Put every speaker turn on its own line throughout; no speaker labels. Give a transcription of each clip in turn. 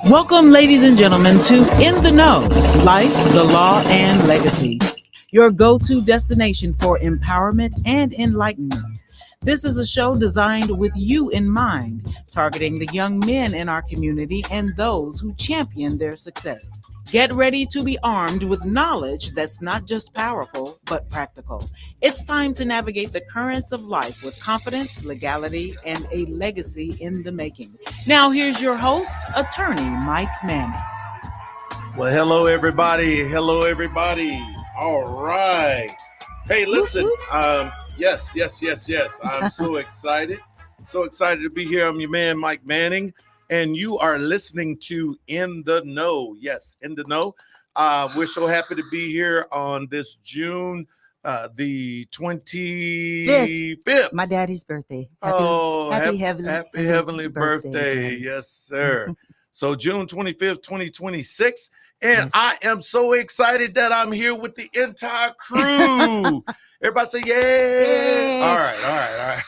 Welcome, ladies and gentlemen, to In the Know Life, the Law, and Legacy, your go to destination for empowerment and enlightenment. This is a show designed with you in mind, targeting the young men in our community and those who champion their success. Get ready to be armed with knowledge that's not just powerful, but practical. It's time to navigate the currents of life with confidence, legality, and a legacy in the making. Now, here's your host, attorney Mike Manning.
Well, hello, everybody. Hello, everybody. All right. Hey, listen. Yes. I'm so excited. So excited to be here. I'm your man, Mike Manning, and you are listening to In the Know. Yes, In the Know. We're so happy to be here on this June the 25th.
My daddy's birthday.
Happy heavenly birthday. Yes, sir. So June 25th, 2026. And yes. I am so excited that I'm here with the entire crew. Everybody say, yay. All right.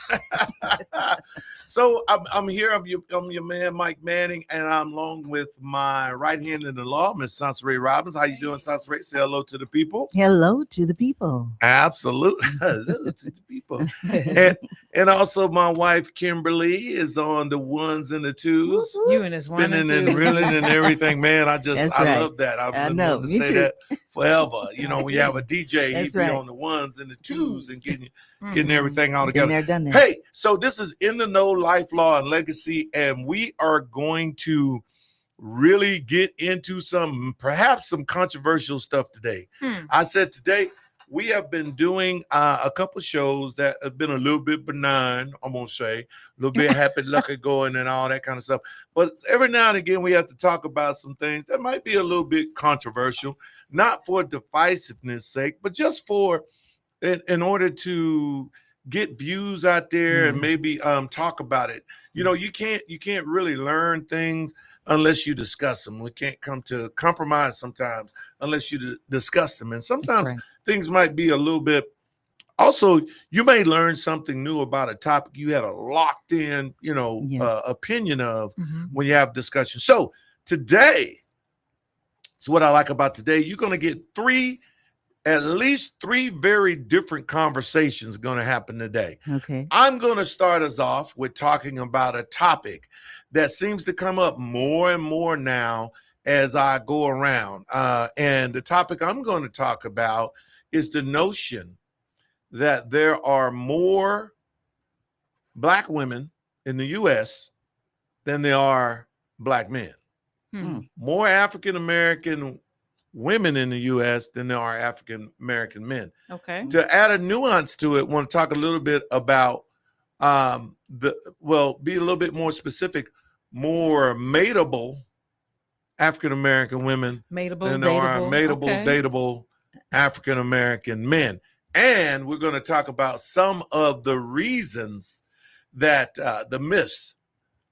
So I'm here. I'm your man, Mike Manning, and I'm along with my right hand in the law, Miss Sansaray Robbins. How you doing, Sansaray? Say hello to the people.
Hello to the people.
Absolutely. Hello to the people. And also my wife, Kimberly, is on the ones and the twos.
You and his one and
spinning and reeling and everything. Man, I love that. I've been wanting to say
too.
that forever. You know, when you have a DJ, he'd be on the ones and the twos and getting everything all together.
Been there, done that.
Hey, so this is In the Know, Life, Law, and Legacy, and we are going to really get into perhaps some controversial stuff today. I said today we have been doing a couple shows that have been a little bit benign, I'm going to say, a little bit happy-lucky going and all that kind of stuff. But every now and again, we have to talk about some things that might be a little bit controversial, not for divisiveness sake, but just for in order to get views out there and maybe talk about it. You know, you can't really learn things unless you discuss them. We can't come to compromise sometimes unless you discuss them. And sometimes things might be a little bit. Also, you may learn something new about a topic you had a locked in, opinion of when you have discussion. So today, so what I like about today, you're going to get at least three very different conversations going to happen today.
Okay.
I'm going to start us off with talking about a topic that seems to come up more and more now as I go around. And the topic I'm going to talk about is the notion that there are more Black women in the U.S. than there are Black men. More African-American women in the U.S. than there are African-American men.
Okay.
To add a nuance to it, I want to talk a little bit about be a little bit more specific, more mateable African-American women than there are dateable African-American men. And we're going to talk about some of the reasons that the myths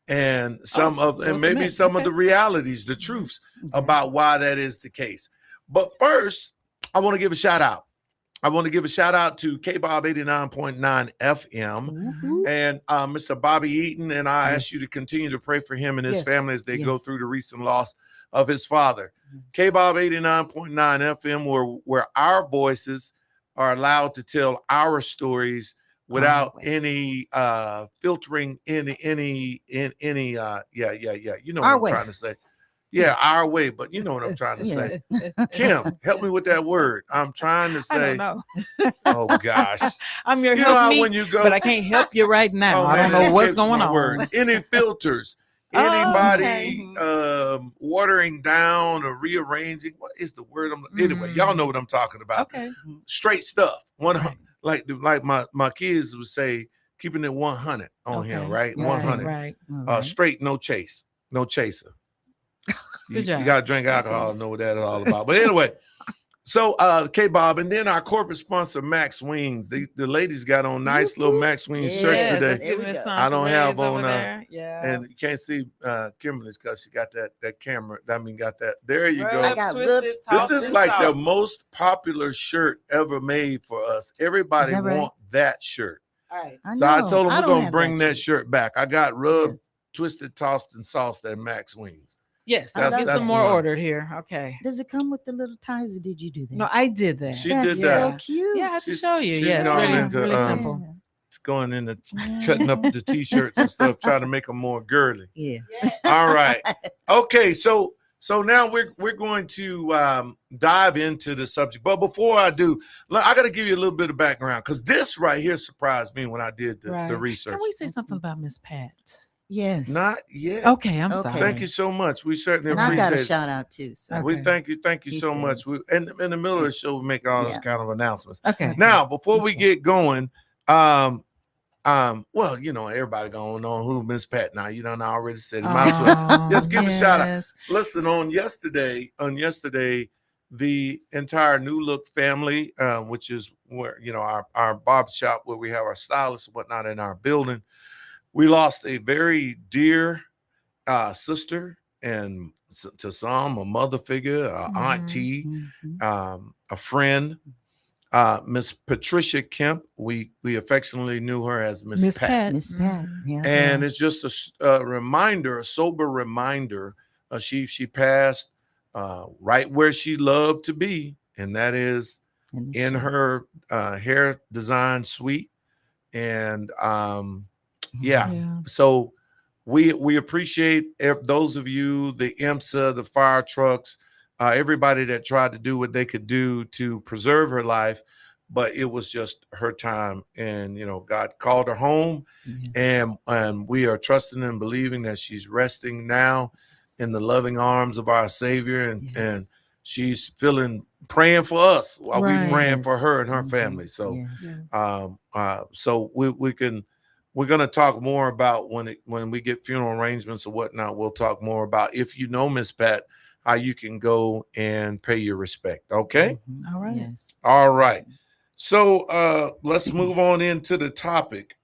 and some of the realities, the truths about why that is the case. But first, I want to give a shout out. I want to give a shout out to KBOB 89.9 FM and Mr. Bobby Eaton. And I ask you to continue to pray for him and his family as they go through the recent loss of his father. KBOB 89.9 FM, where our voices are allowed to tell our stories without any filtering any you know what I'm trying to say. Yeah, our way, but you know what I'm trying to say. Kim, help me with that word. I'm trying to say.
I don't know.
Oh gosh.
I'm your
when you go,
but I can't help you right now. I don't know what's going on.
Word. Any filters, anybody watering down or rearranging. What is the word? Anyway, y'all know what I'm talking about.
Okay.
Straight stuff. Like my kids would say, keeping it 100 on him, right? 100.
Right.
Straight, no chase, no chaser.
Good job.
You got to drink alcohol to know what that is all about. But anyway, so K-Bob, and then our corporate sponsor, Max Wings. The ladies got on nice little Max Wings shirts today. I don't have on, and you can't see Kimberly's because she got that camera. Got that. There you go.
I got
this is like the most popular shirt ever made for us. Everybody wants that shirt.
All right.
So I told them we're going to bring that shirt back. I got rubbed, twisted, tossed, and sauced at Max Wings.
Yes,
I'll get
that's
some more
one.
ordered here. Okay.
Does it come with the little ties, or did you do that?
No, I did that.
She
That's
did that.
so cute.
Yeah, I have to
She's-
show you.
she's
Yeah, it's
gone
really,
into,
really simple.
It's going into cutting up the t-shirts and stuff, trying to make them more girly.
Yeah.
All right. Okay. So now we're going to dive into the subject. But before I do, I got to give you a little bit of background because this right here surprised me when I did the research.
Can we say something about Miss Pat?
Yes.
Not yet.
Okay, I'm
Okay.
sorry.
Thank you so much. We certainly
And I got a
appreciate it.
shout out too. So
Okay.
We thank you
He
so
said
much. We in the middle of the show, we make all those
Yeah.
kind of announcements.
Okay.
Now, before we
Okay.
get going, well, everybody gonna know who Miss Pat. Now, I already said it. Might as well just give a shout out.
Yes.
Listen, on yesterday, the entire New Look family, which is where our barbershop where we have our stylists and whatnot in our building, we lost a very dear sister, and to some a mother figure, auntie,
Mhm.
a friend. Miss Patricia Kemp, we affectionately knew her as Miss Pat.
Miss Pat. Yeah.
And it's just a reminder, a sober reminder. She passed right where she loved to be, and that is in her hair design suite. And
Yeah.
so we appreciate those of you, the IMSA, the fire trucks, everybody that tried to do what they could do to preserve her life. But it was just her time, and God called her home,
Yeah.
and we are trusting and believing that she's resting now in the loving arms of our Savior, and she's praying for us while we
Right.
praying for
Yes.
her and her
Mhm.
family. So
Yes.
so we're going to talk more about when we get funeral arrangements or whatnot. We'll talk more about, if you know Miss Pat, how you can go and pay your respect. Okay.
Mhm.
All right.
Yes.
All right. So let's move on into the topic.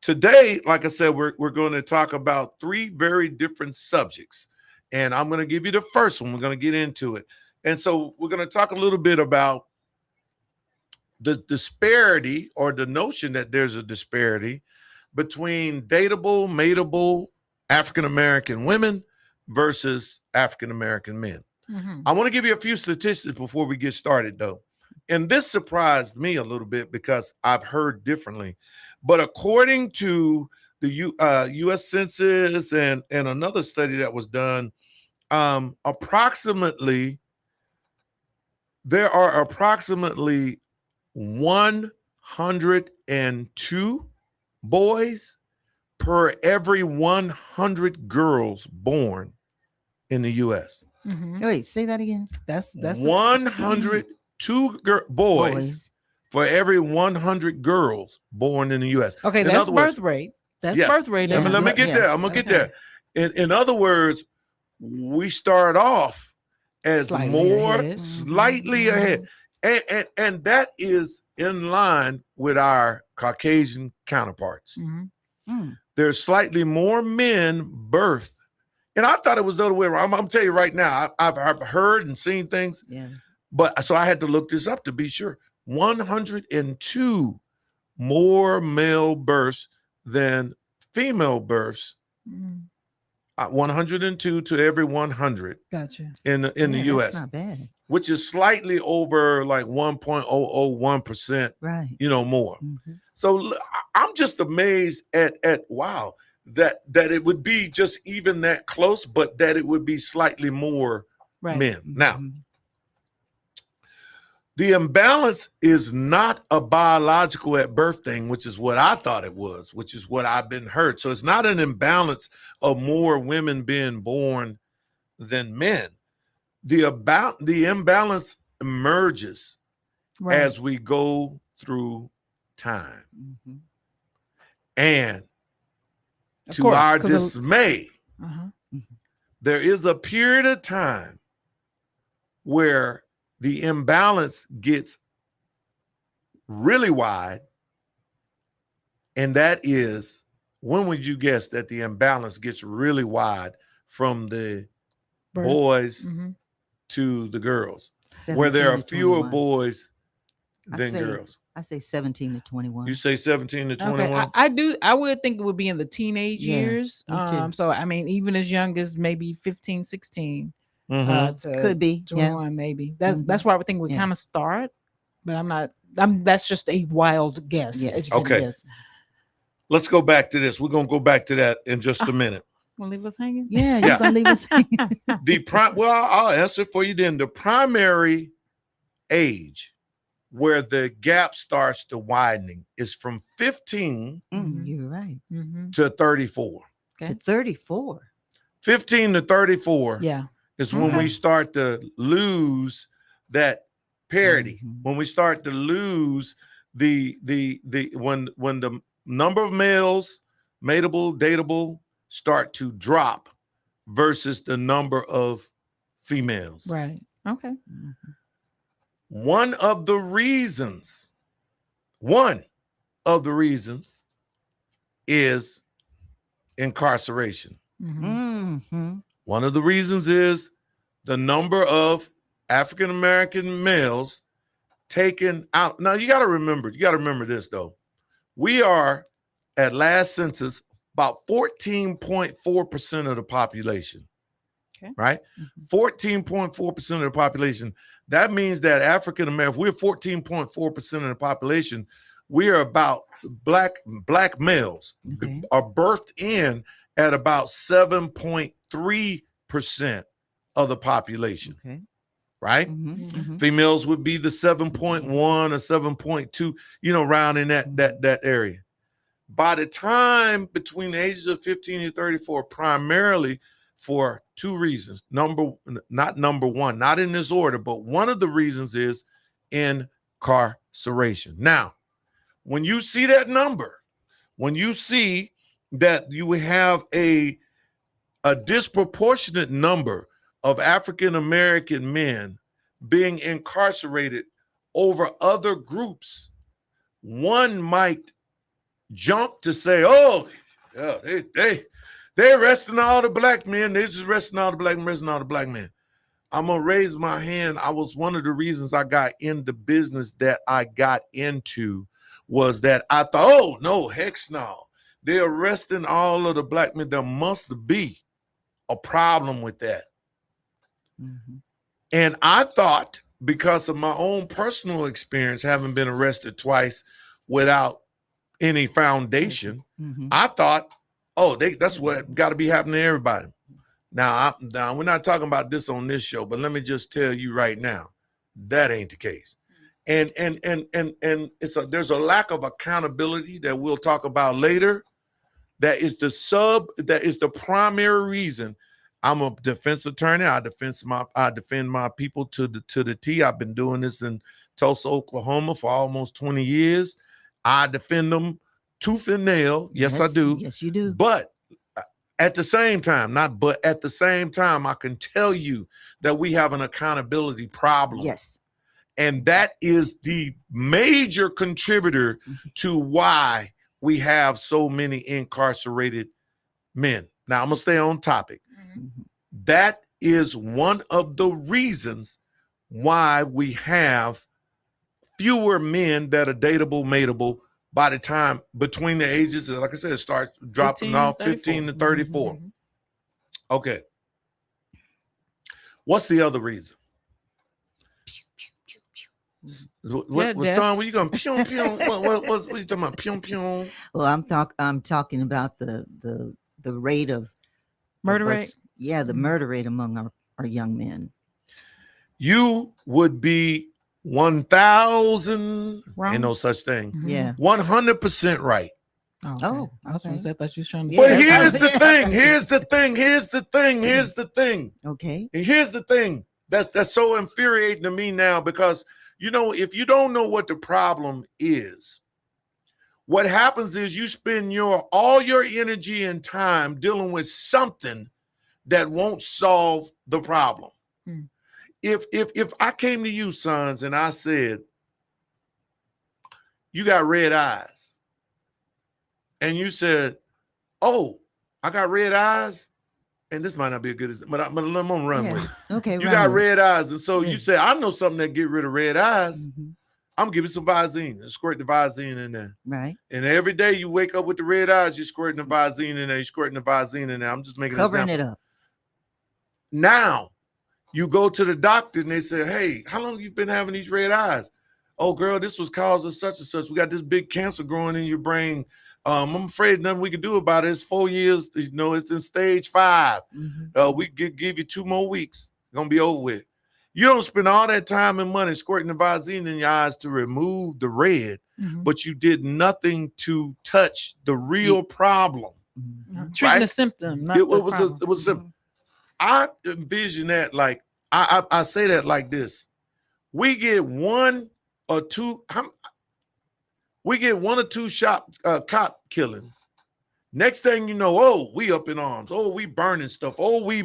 Today, like I said, we're going to talk about three very different subjects. And I'm going to give you the first one. We're going to get into it. And so we're going to talk a little bit about the disparity, or the notion that there's a disparity between dateable, mateable African-American women versus African-American men.
Mhm.
I want to give you a few statistics before we get started, though. And this surprised me a little bit because I've heard differently. But according to the U.S. Census and another study that was done, there are approximately 102 boys per every 100 girls born in the U.S.
Mhm.
Wait, say that again.
That's
102 boys for every 100 girls born in the U.S.
okay.
In
That's
other words,
birth rate. That's
yes.
birth rate.
Yeah.
Let me get there. I'm gonna get there. In other words, we start off as
Slightly ahead.
slightly ahead, and that is in line with our Caucasian counterparts.
Mhm.
Mm.
There's slightly more men birthed, and I thought it was the other way around. I'm telling you right now, I've heard and seen things,
Yeah.
but so I had to look this up to be sure. 102 more male births than female births.
Mhm.
102 to every 100
Gotcha.
in the
Yeah,
U.S.,
That's not bad.
which is slightly over like 1.001%,
Right.
more.
Mhm.
So I'm just amazed at wow, that it would be just even that close, but that it would be slightly more
Right.
men. Now,
Mhm.
the imbalance is not a biological at birth thing, which is what I thought it was, which is what I've been heard. So it's not an imbalance of more women being born than men. The imbalance emerges
Right.
as we go through time.
Mhm.
And
Of
to
course,
our
'cause
dismay,
uh-huh.
there is a period of time where the imbalance gets really wide. And that is, when would you guess that the imbalance gets really wide from the
Birth.
boys
Mhm.
to the girls, where there
17
are
to
fewer
21.
boys
I
than
say
girls?
I say 17 to 21.
You say 17 to 21?
Okay, I do. I would think it would be in the teenage
Yes,
years.
me too.
So I mean, even as young as maybe 15, 16
Mhm.
to
Could be, yeah.
21, maybe. That's
Mhm.
where I would think we
Yeah.
kind of start. But I'm not. That's just a wild guess.
Yes.
Educated
Okay.
guess.
Let's go back to this. We're going to go back to that in just a minute.
Wanna leave us hanging?
Yeah,
Yeah.
you're gonna leave us.
Well, I'll answer for you then. The primary age where the gap starts to widening is from 15
You're right.
Mhm.
to 34.
Okay.
To 34.
15 to 34
Yeah.
is when
Okay.
we start to lose that parity.
Mhm.
When we start to lose the when the number of males, mateable, dateable, start to drop versus the number of females.
Right. Okay.
Mhm.
One of the reasons is incarceration.
Mhm.
Mhm.
One of the reasons is the number of African American males taken out. Now you got to remember this though. We are at last census about 14.4% of the population.
Okay.
Right?
Mhm.
14.4% of the population. That means that African American, we're 14.4% of the population. We are about black males
Okay.
are birthed in at about 7.3% of the population,
Okay.
right?
Mhm. Mhm.
Females would be the 7.1 or 7.2, around in that area. By the time between the ages of 15 and 34, primarily for two reasons. Not number one, not in this order, but one of the reasons is incarceration. Now, when you see that number, when you see that you have a disproportionate number of African American men being incarcerated over other groups, one might jump to say, "Oh, yeah, they arresting all the black men. They just arresting all the black men, arresting all the black men." I'm gonna raise my hand. I was one of the reasons I got in the business that I got into was that I thought, "Oh no, heck no, they're arresting all of the black men. There must be a problem with that."
Mhm.
And I thought, because of my own personal experience, having been arrested twice without any foundation,
Mhm.
I thought, "Oh, that's what got to be happening to everybody." Now, we're not talking about this on this show, but let me just tell you right now, that ain't the case. And there's a lack of accountability that we'll talk about later. That is the primary reason. I'm a defense attorney. I defend my people to the T. I've been doing this in Tulsa, Oklahoma for almost 20 years. I defend them tooth and nail. Yes, I do.
Yes, you do.
But at the same time, I can tell you that we have an accountability problem.
Yes.
And that is the major contributor to why we have so many incarcerated men. Now, I'm going to stay on topic.
Mhm.
That is one of the reasons why we have fewer men that are dateable, mateable by the time between the ages, like I said, it starts dropping off 15 to 34.
Mhm.
Okay. What's the other reason? What son? What you going pew pew? What you talking about? Pew pew.
Well, I'm talking about the rate of
Murder
of
rate?
us- Yeah, the murder rate among our young men.
You would be 1,000.
Wrong?
Ain't no such thing.
Mhm.
Yeah.
100% right.
Oh, okay.
Oh,
I was gonna
okay.
say, I thought you was trying to.
But
Yeah.
here's the thing. Here's the thing. Here's the thing. Here's the thing.
Okay.
And here's the thing that's so infuriating to me now, because if you don't know what the problem is, what happens is you spend all your energy and time dealing with something that won't solve the problem.
Hmm.
If I came to you, sons, and I said, "You got red eyes," and you said, "Oh, I got red eyes," and this might not be a good, but I'm gonna run with it.
Okay.
You
run
got
with it.
red eyes, and so
Yeah.
you say, "I know something that get rid of red eyes."
Mhm.
I'm gonna give you some Visine and squirt the Visine in there.
Right.
And every day you wake up with the red eyes, you're squirting the Visine in there, you're squirting the Visine in there. I'm just making
Covering
an
it
example.
up.
Now you go to the doctor and they say, hey, how long you been having these red eyes? Oh, girl, this was caused of such and such. We got this big cancer growing in your brain. I'm afraid nothing we can do about it. It's 4 years. You know, it's in stage 5. We give you 2 more weeks. It's going to be over with. You don't spend all that time and money squirting the Visine in your eyes to remove the red, but you did nothing to touch the real problem.
Treating the
Right?
symptom, not
It
the
was
problem.
it was simple. I envision that like I say that like this. We get 1 or 2 cop killings. Next thing you know, oh, we up in arms. Oh, we burning stuff. Oh, we.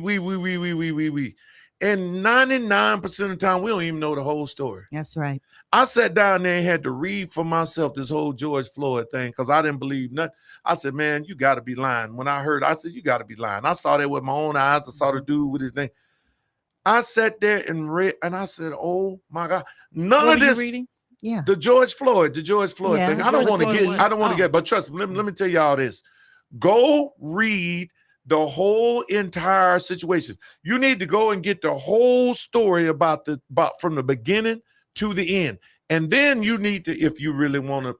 And 99% of the time, we don't even know the whole story.
That's right.
I sat down there and had to read for myself this whole George Floyd thing because I didn't believe nothing. I said, man, you got to be lying. When I heard, I said, you got to be lying. I saw that with my own eyes. I saw the dude with his name. I sat there and read, and I said, oh, my God. None
What
of
are you
this.
reading?
Yeah.
The George Floyd
Yeah,
thing. I don't want to
George
get,
Floyd.
I don't want to get, but trust me, let me tell y'all this. Go read the whole entire situation. You need to go and get the whole story about from the beginning to the end. And then you need to, if you really want to,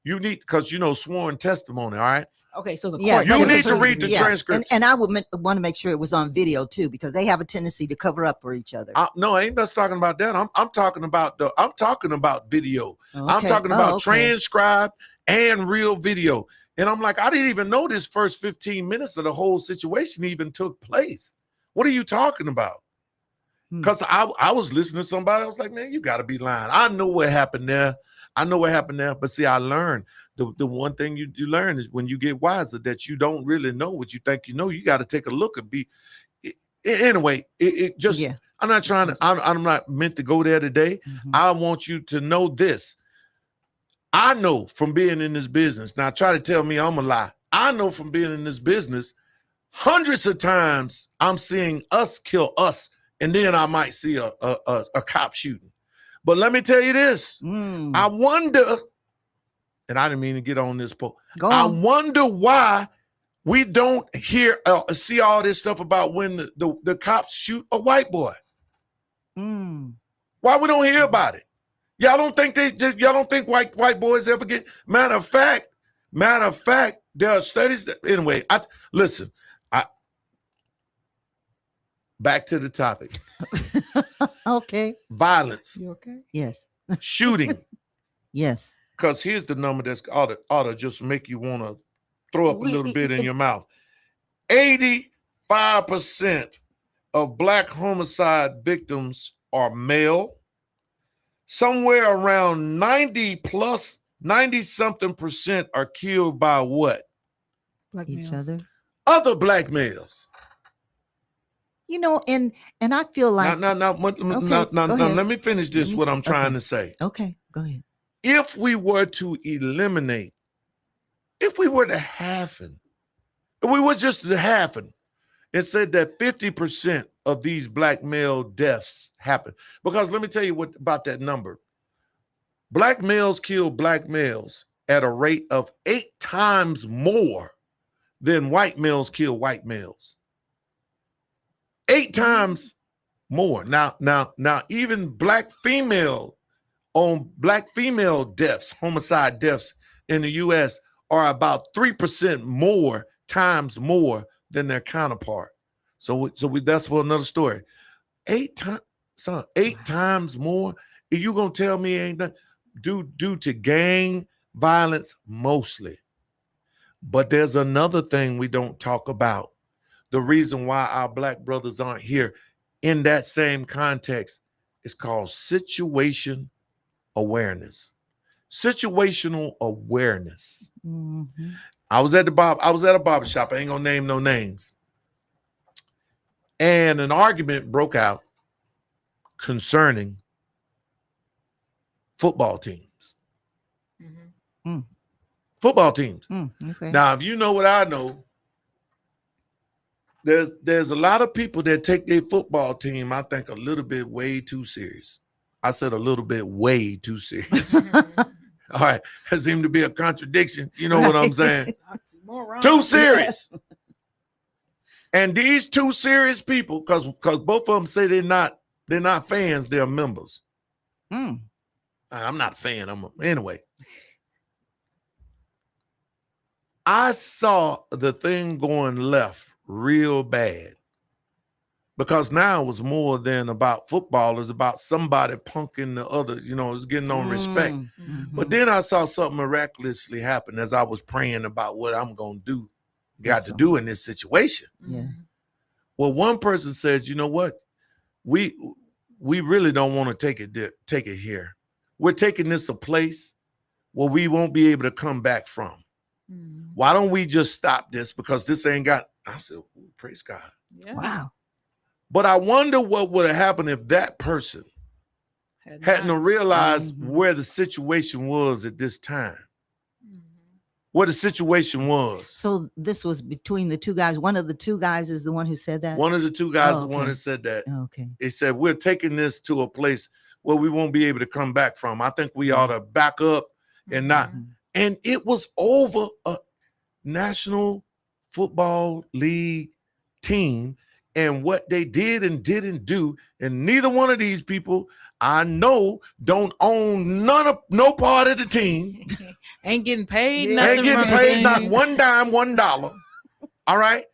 you need, because sworn testimony, all right?
Okay, so the
Yeah,
court.
You
but
need
it's-
to read the
yeah.
transcripts.
And I would want to make sure it was on video too, because they have a tendency to cover up for each other.
No, I ain't just talking about that. I'm talking about video. I'm
Okay.
talking about
okay.
transcribed and real video. And I'm like, I didn't even know this first 15 minutes of the whole situation even took place. What are you talking about? Because I was listening to somebody. I was like, man, you got to be lying. I know what happened there. But see, I learned the one thing you learn is when you get wiser that you don't really know what you think you know. You got to take a look and be. Anyway, it just.
Yeah.
I'm not trying to. I'm not meant to go there today. I want you to know this. I know from being in this business. Now, try to tell me I'm a lie. I know from being in this business, hundreds of times I'm seeing us kill us, and then I might see a cop shooting. But let me tell you this. I wonder, and I didn't mean to get on this point. I wonder why we don't see all this stuff about when the cops shoot a white boy. Why we don't hear about it? Y'all don't think y'all don't think white boys ever get. Matter of fact, there are studies that anyway. Back to the topic.
Okay.
Violence.
You okay?
Yes.
Shooting.
Yes.
Because here's the number that's ought to just make you want to throw up a little bit in your mouth. 85% of Black homicide victims are male. Somewhere around 90-something% are killed by what?
Black
Each
males.
other.
Other Black males.
And I feel like
Now,
go ahead.
let me finish this, what I'm trying to say.
Okay, go ahead.
If we were to eliminate, if we were to halfen, if we were just to halfen, it said that 50% of these Black male deaths happen. Because let me tell you what about that number. Black males kill Black males at a rate of 8 times more than white males kill white males. 8 times more. Now, even Black female deaths, homicide deaths in the U.S. are about 3% times more than their counterpart. So that's for another story. 8 times more. Are you gonna tell me ain't that due to gang violence mostly? But there's another thing we don't talk about. The reason why our Black brothers aren't here in that same context is called situation awareness. Situational awareness. I was at a barber shop. I ain't gonna name no names. And an argument broke out concerning football teams. Football teams.
Okay.
Now, if you know what I know, there's a lot of people that take their football team, I think, a little bit way too serious. I said a little bit way too serious. All right. There seemed to be a contradiction. You know what I'm saying? Too serious. Yes. And these two serious people, because both of them say they're not fans, they're members. I'm not a fan. Anyway. I saw the thing going left real bad. Because now it was more than about football. It's about somebody punking the other, it's getting on respect. But then I saw something miraculously happen as I was praying about what I'm going to do in this situation.
Yeah.
Well, one person said, you know what? We really don't want to take it here. We're taking this a place where we won't be able to come back from. Why don't we just stop this? Because this ain't got, I said, praise God.
Yeah. Wow.
But I wonder what would have happened if that person hadn't realized where the situation was at this time. Where the situation was.
So this was between the two guys. One of the two guys is the one who said that?
One of the two guys, the one that said that.
Okay.
He said, we're taking this to a place where we won't be able to come back from. I think we ought to back up and not. And it was over a National Football League team and what they did and didn't do. And neither one of these people I know don't own no part of the team.
Ain't getting paid.
Ain't getting paid not one dime, $1. All right.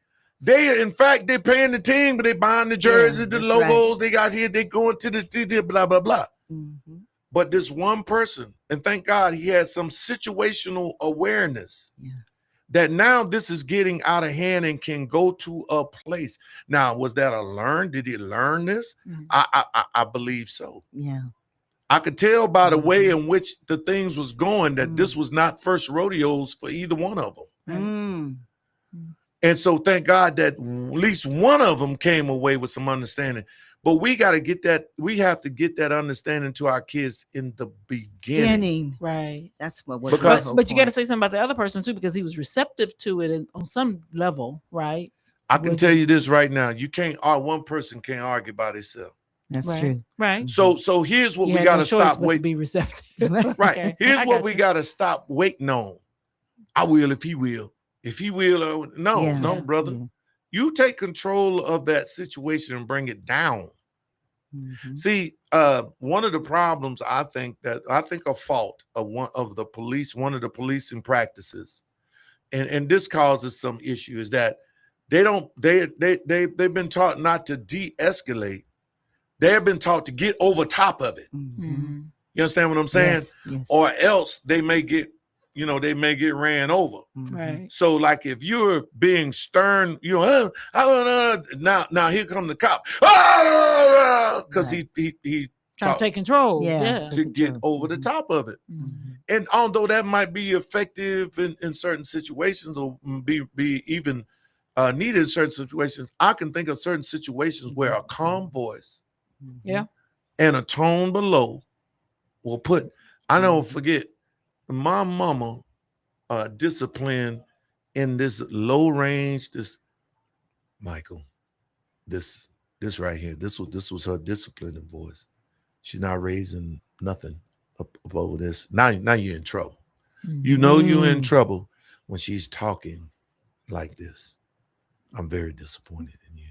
In fact, they're paying the team, but they buying the jerseys, the logos they got here. They going to the blah, blah, blah. But this one person, and thank God he had some situational awareness that now this is getting out of hand and can go to a place. Now, was that a learn? Did he learn this? I believe so.
Yeah.
I could tell by the way in which the things was going that this was not first rodeos for either one of them. And so thank God that at least one of them came away with some understanding. But we got to get that. We have to get that understanding to our kids in the beginning.
Right.
That's what was.
But you got to say something about the other person too, because he was receptive to it on some level, right?
I can tell you this right now: you can't. One person can't argue by themselves.
That's true.
Right.
So here's what we got to stop waiting.
Be receptive.
Right. Okay. Here's what we got to stop waiting on. I will if he will. If he will. No, brother. Yeah. You take control of that situation and bring it down. See, one of the problems I think a fault of one of the policing practices, and this causes some issue, is that they've been taught not to de-escalate. They have been taught to get over top of it. You understand what I'm saying?
Yes.
Or else they may get ran over.
Right.
So like if you're being stern, I don't know. Now here come the cop. Because he
trying to take control.
To get over the top of it. And although that might be effective in certain situations or be even needed in certain situations, I can think of certain situations where a calm voice and a tone below will put, I never forget, my mama disciplined in this low range, this right here. This was her disciplining voice. She's not raising nothing up over this. Now you're in trouble. You know you're in trouble when she's talking like this. I'm very disappointed in you.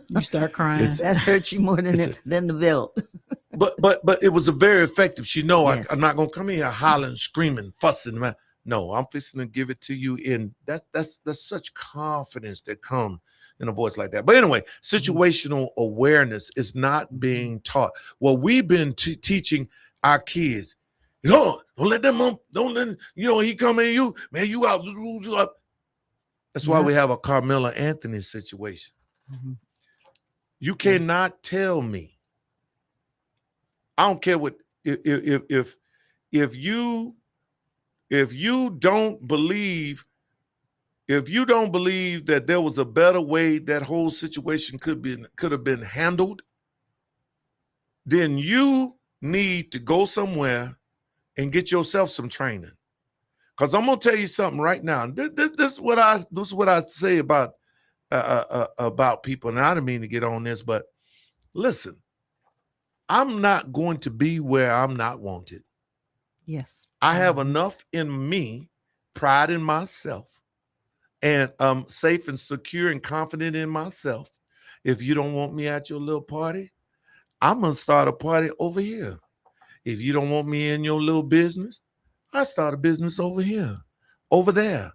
You start crying.
That hurts you more than the belt.
But it was a very effective. I'm not gonna come in here hollering, screaming, fussing. No, I'm fixing to give it to you in that's such confidence that comes in a voice like that. But anyway, situational awareness is not being taught. Well, we've been teaching our kids. Don't let them he come in you, man, you out. That's why we have a Carmela Anthony situation. You cannot tell me. I don't care what if you don't believe that there was a better way that whole situation could have been handled, then you need to go somewhere and get yourself some training. Because I'm gonna tell you something right now. This is what I say about people. And I don't mean to get on this, but listen. I'm not going to be where I'm not wanted.
Yes.
I have enough in me, pride in myself, and I'm safe and secure and confident in myself. If you don't want me at your little party, I'm gonna start a party over here. If you don't want me in your little business, I start a business over here, over there.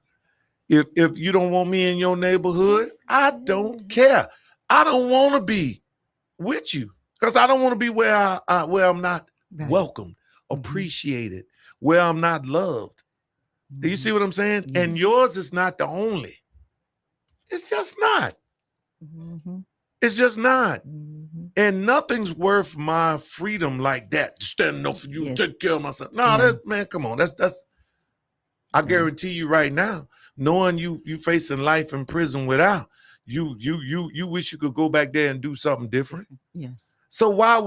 If you don't want me in your neighborhood, I don't care. I don't want to be with you because I don't want to be where I'm not
Right.
welcomed, appreciated, where I'm not loved. Do you see what I'm saying?
Yes.
And yours is not the only. It's just not.
Mm-hmm.
It's just not.
Mm-hmm.
And nothing's worth my freedom like that. Standing up for you,
Yes.
take care of myself. No,
Yeah.
that man, come on. That's I guarantee you right now, knowing you facing life in prison without, you wish you could go back there and do something different.
Yes.
So why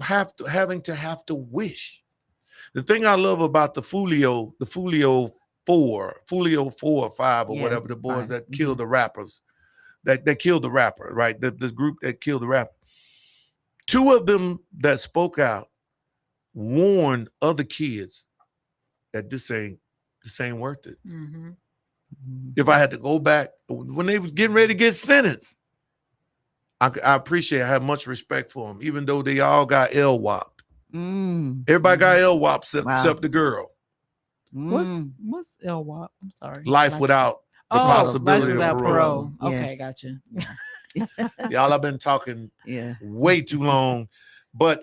having to wish? The thing I love about the Fulio 4 or 5 or
Yeah,
whatever, the boys
5.
that killed the rappers, that killed the rapper, right? The group that killed the rapper. 2 of them that spoke out warned other kids that this ain't worth it.
Mm-hmm.
If I had to go back when they was getting ready to get sentenced, I appreciate. I have much respect for them, even though they all got L-WOP'd. Everybody got L-WOP except the girl.
What's LWAP? I'm sorry.
Life without the possibility
life without
of parole.
Okay,
Yes.
gotcha.
Y'all have been talking way too long, but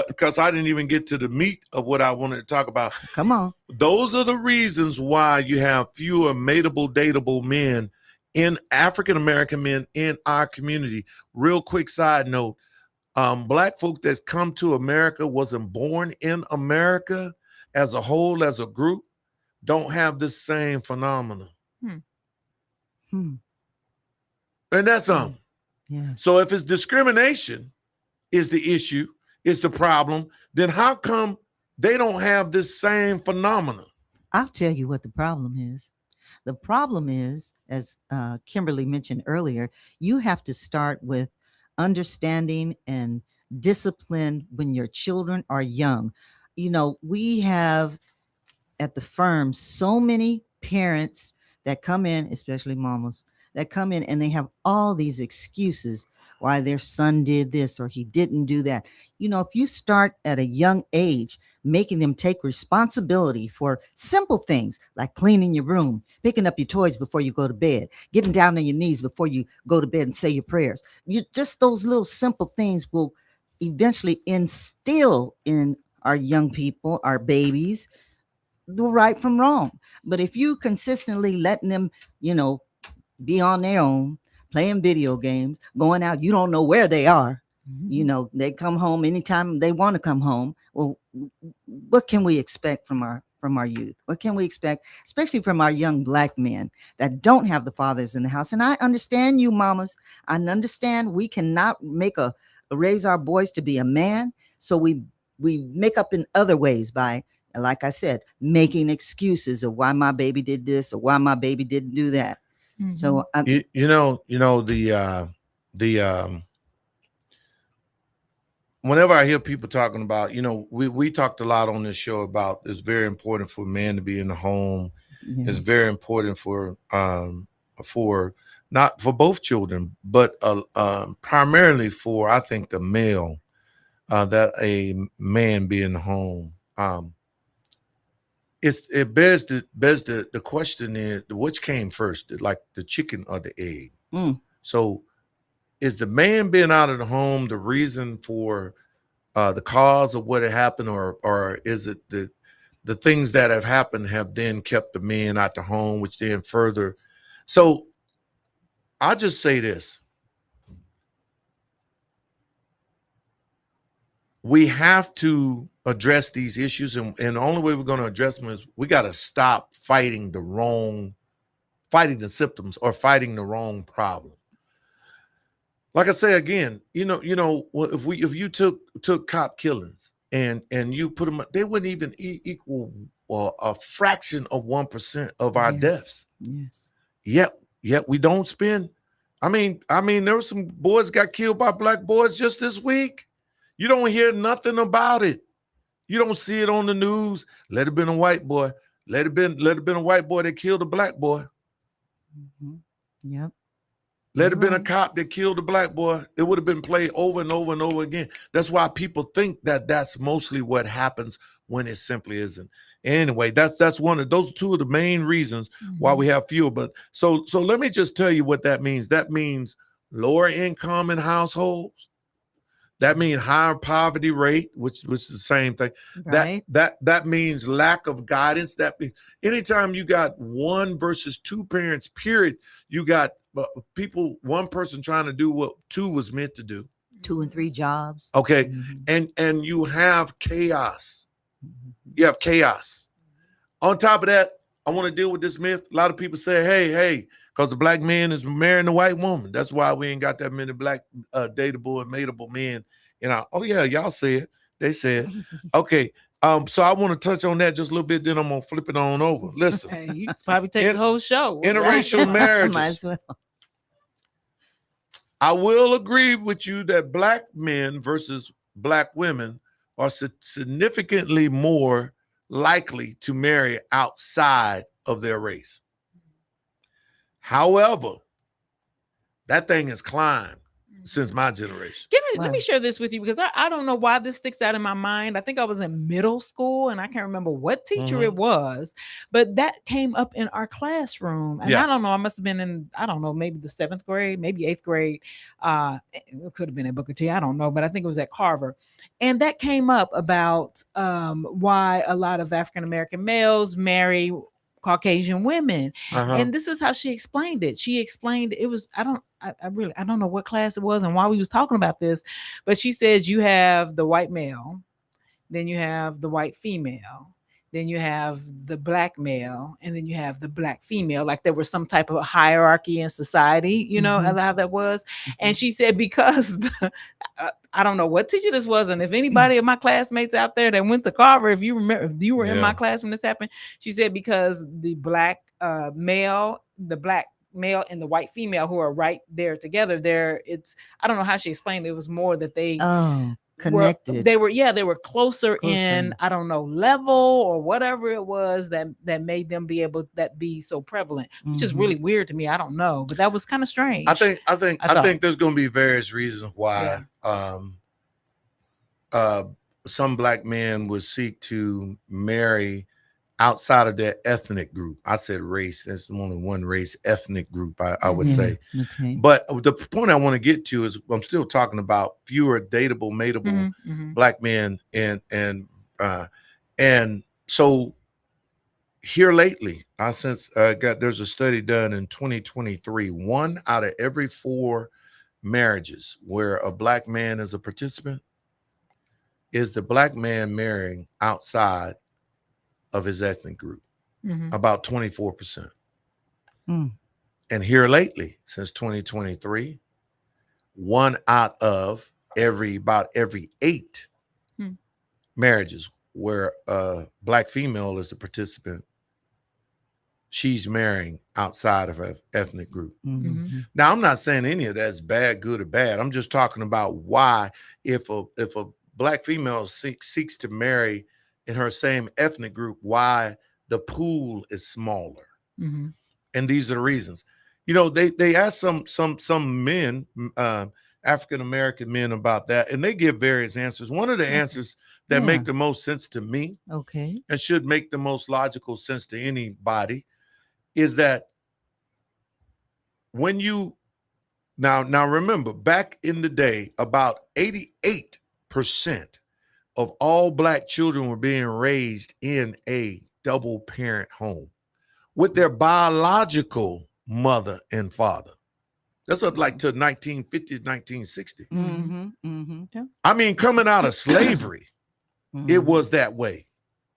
because I didn't even get to the meat of what I wanted to talk about.
Come on.
Those are the reasons why you have fewer mateable, dateable men in African-American men in our community. Real quick side note, Black folk that's come to America, wasn't born in America as a whole, as a group, don't have this same phenomenon. And that's
Yeah.
So if it's discrimination is the issue, is the problem, then how come they don't have this same phenomenon?
I'll tell you what the problem is. The problem is, as Kimberly mentioned earlier, you have to start with understanding and discipline when your children are young. You know, we have at the firm so many parents that come in, especially mamas, that come in and they have all these excuses why their son did this or he didn't do that. You know, if you start at a young age making them take responsibility for simple things like cleaning your room, picking up your toys before you go to bed, getting down on your knees before you go to bed and say your prayers, just those little simple things will eventually instill in our young people, our babies, the right from wrong. But if you consistently letting them, be on their own, playing video games, going out, you don't know where they are. They come home anytime they want to come home. Well, what can we expect from our youth? What can we expect, especially from our young Black men that don't have the fathers in the house? And I understand you mamas. I understand we cannot raise our boys to be a man. So we make up in other ways by, like I said, making excuses of why my baby did this or why my baby didn't do that. So
whenever I hear people talking about, we talked a lot on this show about it's very important for men to be in the home. Yeah. It's very important for not for both children, but primarily for, I think, the male, that a man be in the home. It bears the question is, which came first, like the chicken or the egg? So is the man being out of the home the reason for the cause of what had happened, or is it the things that have happened have then kept the men out the home, which then further? So I just say this. We have to address these issues, and the only way we're going to address them is we got to stop fighting the symptoms or fighting the wrong problem. Like I say again, if you took cop killings and you put them, they wouldn't even equal a fraction of 1% of our deaths.
Yes.
Yet we don't spend. I mean, there were some boys got killed by Black boys just this week. You don't hear nothing about it. You don't see it on the news. Let it been a white boy. Let it been a white boy that killed a black boy.
Mm-hmm. Yep.
Let it been a cop that killed a black boy. It would have been played over and over and over again. That's why people think that that's mostly what happens when it simply isn't. Anyway, that's one of those two of the main reasons why we have fewer. But so let me just tell you what that means. That means lower income in households. That means higher poverty rate, which is the same thing.
Right.
That means lack of guidance. That means anytime you got one versus two parents, period, you got one person trying to do what two was meant to do.
2 and 3 jobs.
Okay.
Mm-hmm.
And you have chaos. You have chaos. On top of that, I want to deal with this myth. A lot of people say, hey, because the black man is marrying a white woman. That's why we ain't got that many black dateable and mateable men. Oh yeah, y'all say it. They said, okay. So I want to touch on that just a little bit. Then I'm gonna flip it on over. Listen,
Hey, you probably take the whole show.
Interracial marriages.
Might as well.
I will agree with you that black men versus black women are significantly more likely to marry outside of their race. However, that thing has climbed since my generation.
Let me share this with you because I don't know why this sticks out in my mind. I think I was in middle school and I can't remember what teacher it was, but that came up in our classroom. And I don't know, I must have been in, I don't know, maybe the 7th grade, maybe 8th grade. It could have been at Booker T. I don't know, but I think it was at Carver. And that came up about why a lot of African-American males marry Caucasian women. And this is how she explained it. She explained it was, I don't know what class it was and why we was talking about this, but she says you have the white male, then you have the white female, then you have the black male, and then you have the black female. Like there was some type of a hierarchy in society, you know, how that was. And she said, because I don't know what teacher this was. And if anybody of my classmates out there that went to Carver, if you remember, if you were in my class when this happened, she said, because the black male and the white female who are right there together there, I don't know how she explained it. It was more that they
connected.
They were closer in, I don't know, level or whatever it was that made them be so prevalent, which is really weird to me. I don't know, but that was kind of strange.
I think there's going to be various reasons why some black men would seek to marry outside of their ethnic group. I said race. There's only one race, ethnic group, I would say. Okay. But the point I want to get to is I'm still talking about fewer dateable, mateable black men. And so here lately, there's a study done in 2023, 1 out of every 4 marriages where a black man is a participant is the black man marrying outside of his ethnic group, about 24%. And here lately, since 2023, 1 out of about every 8 marriages where a black female is the participant, she's marrying outside of her ethnic group. Now, I'm not saying any of that's bad, good, or bad. I'm just talking about why, if a black female seeks to marry in her same ethnic group, why the pool is smaller. And these are the reasons. You know, they ask some men, African-American men, about that, and they give various answers. One of the answers that make the most sense to me, and should make the most logical sense to anybody, is that when you now remember, back in the day, about 88% of all black children were being raised in a double parent home with their biological mother and father. That's up like to 1950s, 1960s. I mean, coming out of slavery, it was that way.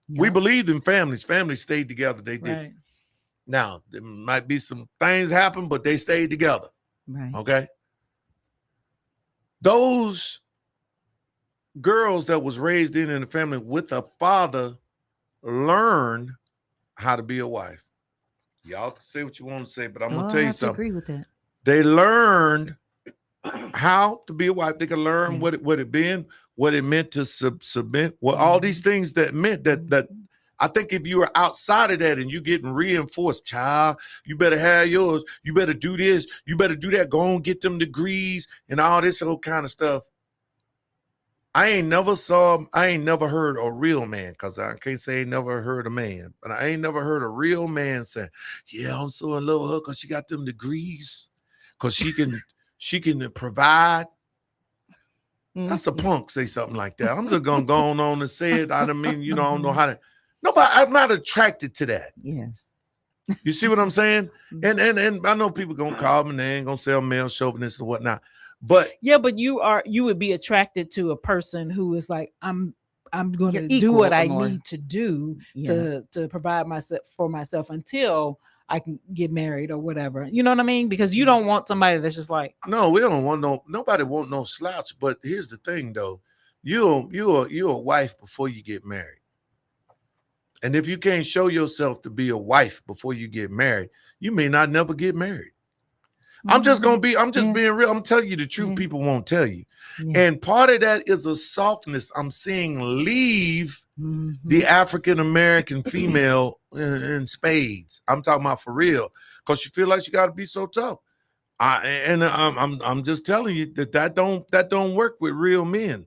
We believed in families. Families stayed together. They did. Right. Now, there might be some things happen, but they stayed together. Right. Okay? Those girls that was raised in a family with a father learn how to be a wife. Y'all can say what you want to say, but I'm gonna tell you something.
I agree with that.
They learned how to be a wife. They can learn what it been, what it meant to submit. Well, all these things that meant that I think if you were outside of that and you getting reinforced, child, you better have yours. You better do this. You better do that. Go and get them degrees and all this whole kind of stuff. I ain't never heard a real man, because I can't say I ain't never heard a man, but I ain't never heard a real man say, yeah, I'm so in love with her because she got them degrees, because she can provide. That's a punk say something like that. I'm just gonna go on and say it. I don't mean, I don't know how to. Nobody, I'm not attracted to that.
Yes.
You see what I'm saying? And I know people gonna call me and they ain't gonna say I'm male chauvinist and whatnot. But
yeah, but you would be attracted to a person who is like, I'm going
You're
to do
equal
what I
or
need to do
Yeah.
to provide myself until I can get married or whatever. You know what I mean? Because you don't want somebody that's just like,
no, we don't want nobody want no slouch. But here's the thing though. You're a wife before you get married. And if you can't show yourself to be a wife before you get married, you may not never get married. I'm just being real. I'm telling you the truth. People won't tell you. And part of that is a softness I'm seeing leave the African-American female in spades. I'm talking about for real. Because you feel like you got to be so tough. I'm just telling you that don't work with real men.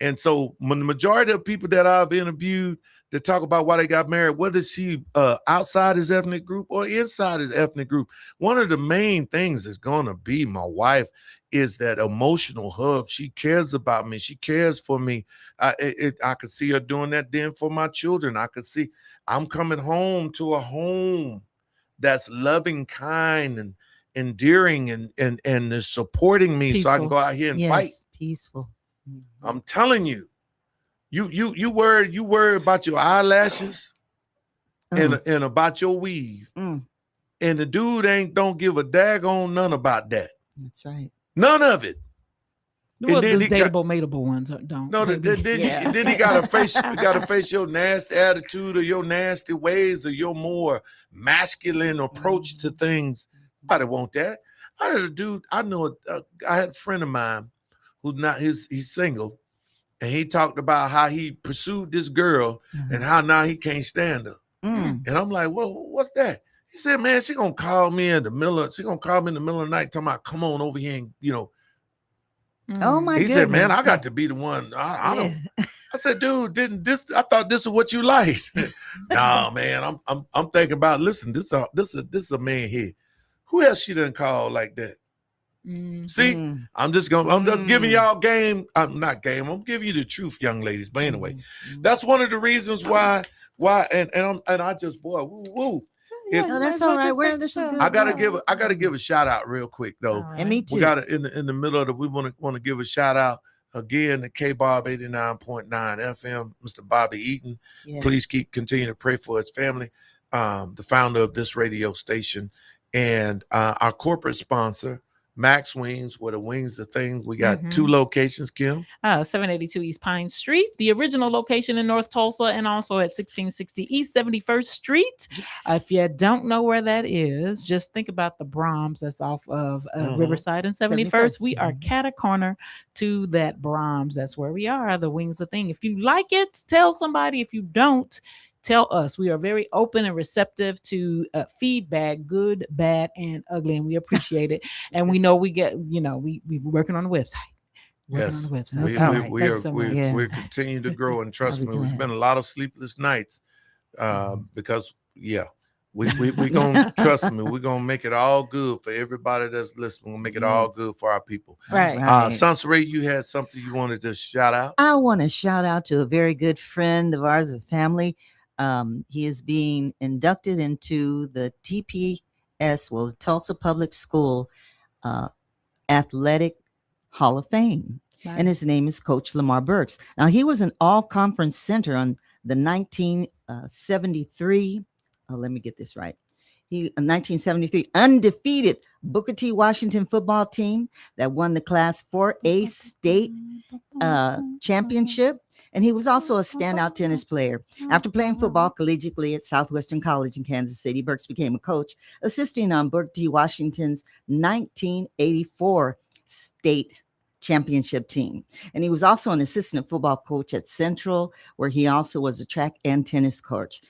And so when the majority of people that I've interviewed that talk about why they got married, whether she outside his ethnic group or inside his ethnic group, one of the main things is going to be my wife is that emotional hub. She cares about me. She cares for me. I could see her doing that then for my children. I could see I'm coming home to a home that's loving, kind, and endearing and is supporting me.
Peaceful.
So I can go out here and fight.
Peaceful.
I'm telling you, you worry about your eyelashes and about your weave. And the dude don't give a daggone none about that.
That's right.
None of it.
well, the dateable, mateable ones don't.
No, then he gotta face your nasty attitude or your nasty ways or your more masculine approach to things. Nobody want that. I had a dude, I know, I had a friend of mine who's he's single, and he talked about how he pursued this girl and how now he can't stand her. And I'm like, well, what's that? He said, man, she gonna call me in the middle of the night talking about come on over here and
Oh my
he
goodness.
said, man, I got to be the one. I don't. I said, dude, I thought this is what you liked. No, man, I'm thinking about, listen, this is a man here. Who else she done call like that? See, I'm just giving y'all game. I'm not game. I'm giving you the truth, young ladies. But anyway, that's one of the reasons why, and I just, boy, woo.
No, that's all right. This is good.
I gotta give a shout out real quick though.
And me too.
We got in the middle of we want to give a shout out again to KBOB 89.9 FM, Mr. Bobby Eaton.
Yes.
Please continue to pray for his family, the founder of this radio station, and our corporate sponsor, Max Wings, where the wings the thing. We got 2 locations, Kim.
782 East Pine Street, the original location in North Tulsa, and also at 1660 East 71st Street.
Yes.
If you don't know where that is, just think about the Brahms that's off of Riverside and 71st. We are cat a corner to that Brahms. That's where we are. The wings the thing. If you like it, tell somebody. If you don't, tell us. We are very open and receptive to feedback, good, bad, and ugly, and we appreciate it. And we know we get, we're working on the website.
Yes, we're continuing to grow, and trust me, we've been a lot of sleepless nights because we're gonna trust me, we're gonna make it all good for everybody that's listening. We'll make it all good for our people.
Right.
Sansaray, you had something you wanted to shout out?
I want to shout out to a very good friend of ours, a family. He is being inducted into the TPS, the Tulsa Public School Athletic Hall of Fame. Nice. And his name is Coach Lamar Burks. Now, he was an all-conference center on the 1973, let me get this right. 1973 undefeated Booker T. Washington football team that won the Class 4A state championship. And he was also a standout tennis player. After playing football collegiately at Southwestern College in Kansas City, Burks became a coach, assisting on Booker T. Washington's 1984 state championship team. And he was also an assistant football coach at Central, where he also was a track and tennis coach.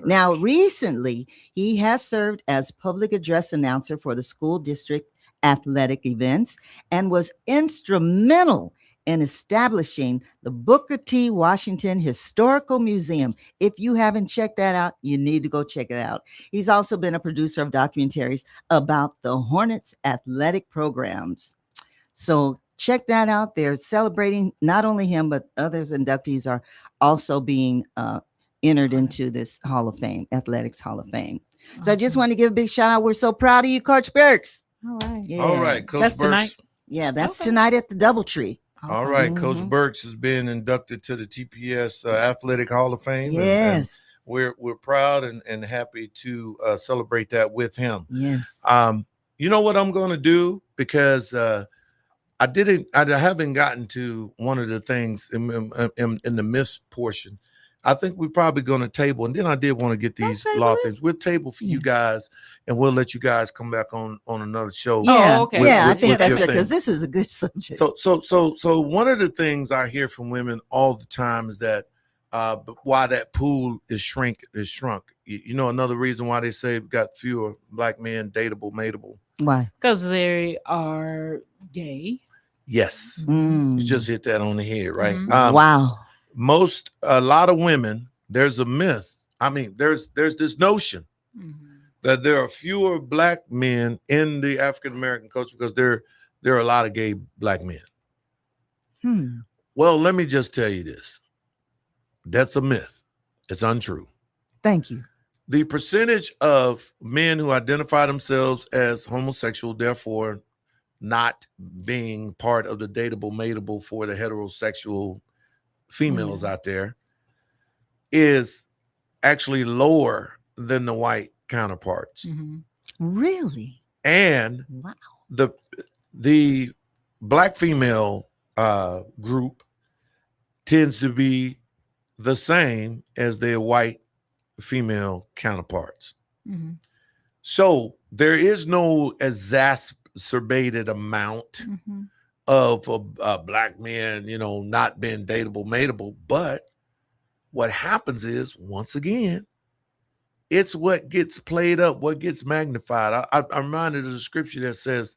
Now, recently, he has served as public address announcer for the school district athletic events and was instrumental in establishing the Booker T. Washington Historical Museum. If you haven't checked that out, you need to go check it out. He's also been a producer of documentaries about the Hornets athletic programs. So check that out. They're celebrating not only him, but others inductees are also being entered into this Hall of Fame, Athletics Hall of Fame. Awesome. So I just want to give a big shout out. We're so proud of you, Coach Burks.
All right.
Yeah.
All right, Coach
That's
Burks.
tonight.
Yeah, that's tonight at the Doubletree.
Awesome.
All right, Coach Burks has been inducted to the TPS Athletic Hall of Fame.
Yes.
And we're proud and happy to celebrate that with him.
Yes.
You know what I'm going to do, because I haven't gotten to one of the things in the myths portion. I think we're probably going to table, and then I did want to get these law things. We'll table for you guys, and we'll let you guys come back on another show.
Yeah,
okay.
I think that's right, because this is a good subject.
So one of the things I hear from women all the time is that why that pool is shrunk. You know, another reason why they say we've got fewer black men dateable, mateable.
Why?
Because they are gay.
Yes, you just hit that on the head, right?
Wow.
A lot of women, there's a myth. I mean, there's this notion that there are fewer black men in the African American culture because there are a lot of gay black men. Well, let me just tell you this. That's a myth. It's untrue.
Thank you.
The percentage of men who identify themselves as homosexual, therefore not being part of the dateable, mateable for the heterosexual females out there, is actually lower than the white counterparts.
Really?
And
wow,
the black female group tends to be the same as their white female counterparts. So there is no exacerbated amount of black men, not being dateable, mateable. But what happens is, once again, it's what gets played up, what gets magnified. I'm reminded of the scripture that says,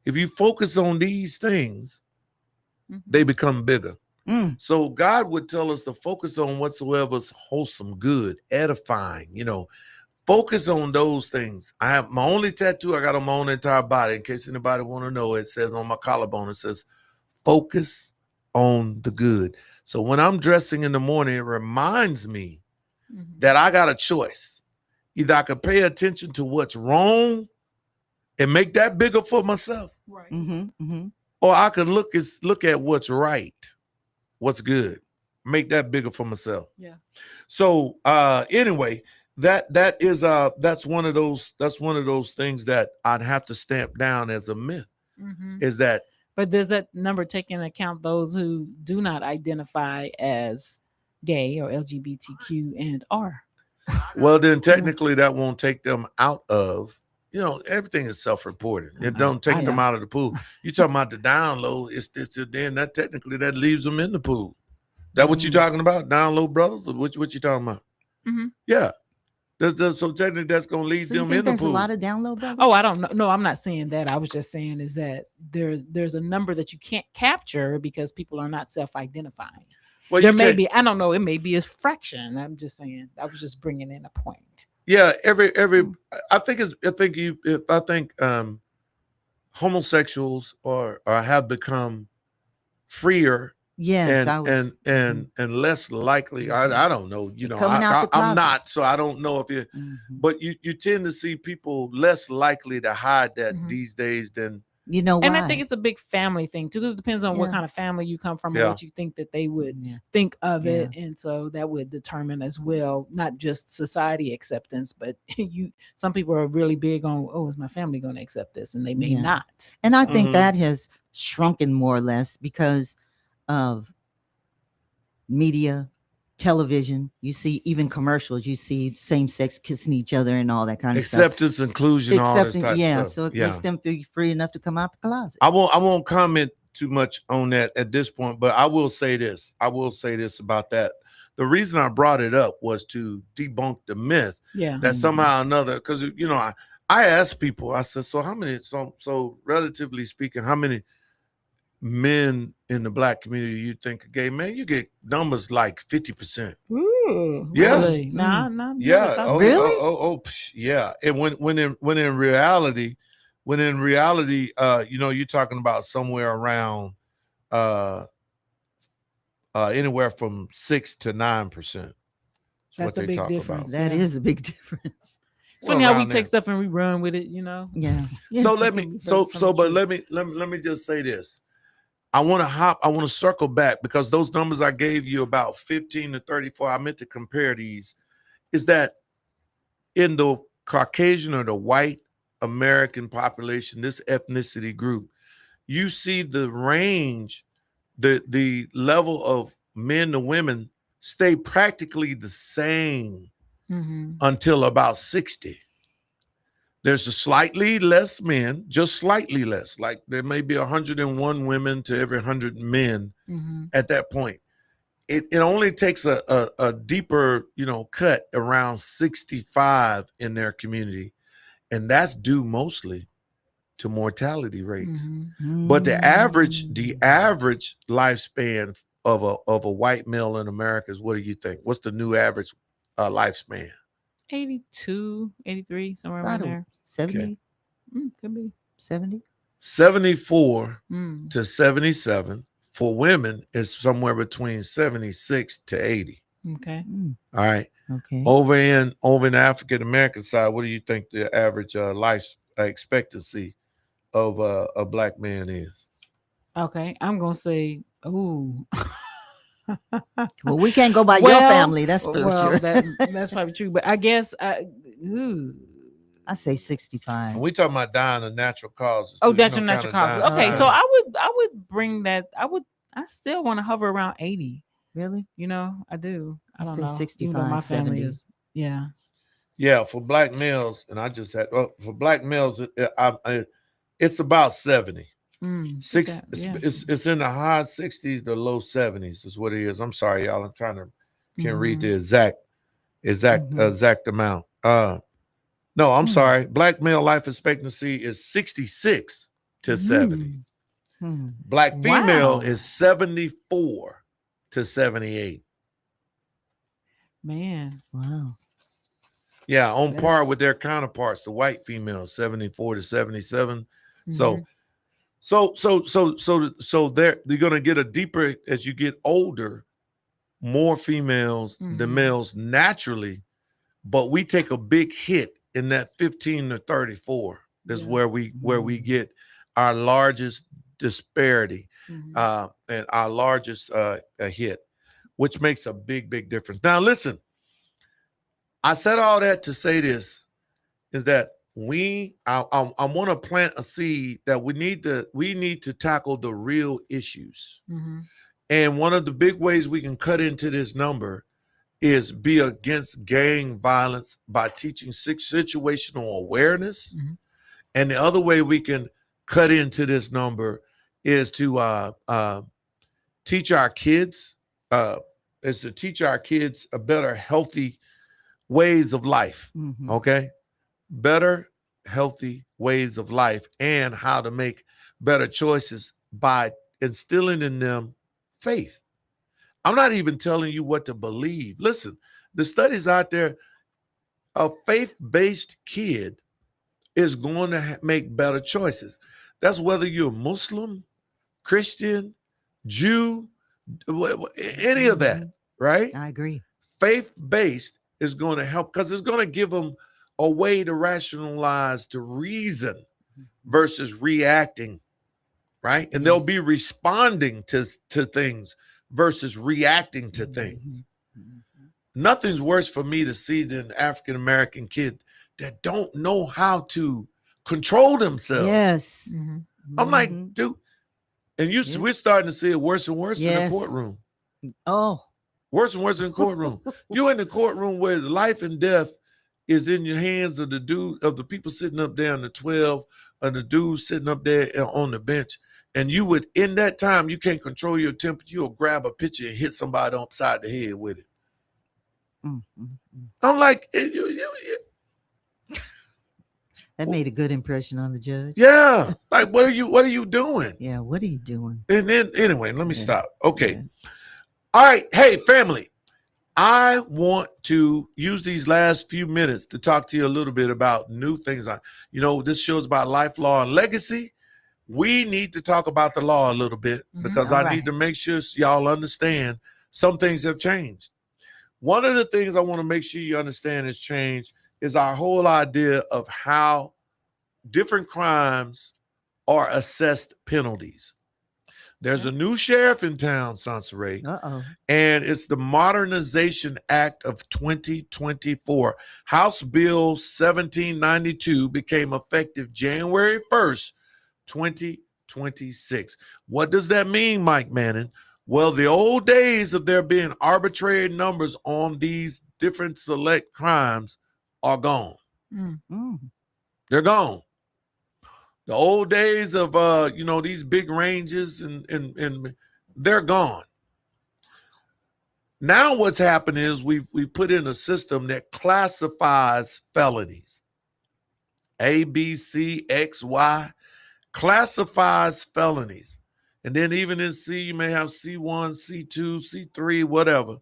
if you focus on these things, they become bigger. So God would tell us to focus on whatsoever's wholesome, good, edifying, focus on those things. I have my only tattoo I got on my own entire body. In case anybody want to know, it says on my collarbone, it says, focus on the good. So when I'm dressing in the morning, it reminds me that I got a choice. Either I can pay attention to what's wrong and make that bigger for myself,
Right.
or I can look at what's right, what's good, make that bigger for myself.
Yeah.
So anyway, that's one of those things that I'd have to stamp down as a myth. Is that?
But does that number take into account those who do not identify as gay or LGBTQ and are?
Well, then technically that won't take them out of, everything is self-reported. It don't take them out of the pool. You talking about the down low, it's then that technically that leaves them in the pool. That what you talking about? Down low brothers? Or what you talking about? Yeah. So technically that's going to lead them in the
there's
pool.
a lot of down low brothers?
Oh, I don't know. No, I'm not saying that. I was just saying is that there's a number that you can't capture because people are not self-identifying.
Well,
there may be, I don't know, it may be a fraction. I'm just saying, I was just bringing in a point.
Yeah, I think homosexuals are have become freer.
Yes,
and less likely. I don't know. I'm not, so I don't know if you. But you tend to see people less likely to hide that these days than.
Why?
And I think it's a big family thing too, because it depends on what kind of family you come from and what you think that they would think of it, and so that would determine as well, not just society acceptance, but some people are really big on, is my family going to accept this, and they may not.
And I think that has shrunken more or less because of media, television. You see even commercials, you see same-sex kissing each other and all that kind of
acceptance,
stuff.
inclusion, all this type of stuff.
So it makes them feel free enough to come out the closet.
I won't comment too much on that at this point, but I will say this. I will say this about that. The reason I brought it up was to debunk the myth
Yeah.
that somehow or another, because I asked people, I said, so how many, so relatively speaking, how many men in the black community you think are gay? Man, you get numbers like 50%.
Ooh,
Yeah.
really? Nah, nah.
Yeah.
Really?
Yeah. And when in reality, you're talking about somewhere around anywhere from 6 to 9%.
That's a big difference.
That is a big difference.
It's funny how we
around there.
take stuff and we run with it,
Yeah.
So let me just say this. I want to circle back because those numbers I gave you about 15 to 34, I meant to compare these, is that in the Caucasian or the white American population, this ethnicity group, you see the range, the level of men to women stay practically the same until about 60. There's a slightly less men, just slightly less. Like there may be 101 women to every 100 men at that point. It only takes a deeper, cut around 65 in their community. And that's due mostly to mortality rates. But the average lifespan of a white male in America is, what do you think? What's the new average lifespan?
82, 83, somewhere around there.
70.
Okay.
Could be
70.
74 to 77. For women, is somewhere between 76 to 80.
Okay.
All right.
Okay.
Over in the African American side, what do you think the average life expectancy of a black man is?
Okay. I'm gonna say, ooh.
Well, we can't go by your family. That's for sure.
That's probably true. But I guess
I say 65.
And we talking about dying of natural causes.
Oh, that's your natural causes. Okay, so I would bring that. I still want to hover around 80.
Really?
I do. I don't
say
know.
65,
Even though my family
70.
is. Yeah.
Yeah, for black males, and I just had for black males, it's about 70. It's in the high 60s to low 70s is what it is. I'm sorry, y'all. I'm trying to can't read the exact amount. No, I'm sorry. Black male life expectancy is 66 to 70. Black female is 74 to 78.
Man.
Wow.
Yeah, on par with their counterparts, the white females, 74 to 77. So they're gonna get a deeper as you get older, more females than males naturally, but we take a big hit in that 15 to 34. That's where we get our largest disparity and our largest hit, which makes a big difference. Now listen, I said all that to say this is that I want to plant a seed that we need to tackle the real issues. And one of the big ways we can cut into this number is be against gang violence by teaching situational awareness. And the other way we can cut into this number is to teach our kids a better healthy ways of life. Okay. Better healthy ways of life and how to make better choices by instilling in them faith. I'm not even telling you what to believe. Listen, the studies out there, a faith-based kid is going to make better choices. That's whether you're Muslim, Christian, Jew, any of that, right?
I agree.
Faith-based is going to help because it's going to give them a way to rationalize, to reason versus reacting, right? And they'll be responding to things versus reacting to things. Nothing's worse for me to see than an African-American kid that don't know how to control themselves.
Yes.
I'm like, dude, and we're starting to see it worse and worse in the courtroom.
Oh.
Worse and worse in the courtroom. You in the courtroom where life and death is in your hands of the people sitting up there in the 12 and the dude sitting up there on the bench, and you would, in that time, you can't control your temper. You'll grab a pitcher and hit somebody upside the head with it. I'm like,
that made a good impression on the judge.
yeah. Like, what are you doing?
Yeah, what are you doing?
And then, anyway, let me stop. Okay. Yeah. All right. Hey, family. I want to use these last few minutes to talk to you a little bit about new things. This show's about life, law, and legacy. We need to talk about the law a little bit because I need to make sure y'all understand some things have changed. One of the things I want to make sure you understand has changed is our whole idea of how different crimes are assessed penalties. There's a new sheriff in town, Sansaray, and it's the Modernization Act of 2024. House Bill 1792 became effective January 1st, 2026. What does that mean, Mike Manning? Well, the old days of there being arbitrary numbers on these different select crimes are gone. They're gone. The old days of these big ranges and they're gone. Now what's happened is we put in a system that classifies felonies. A, B, C, X, Y, classifies felonies. And then even in C, you may have C1, C2, C3, whatever.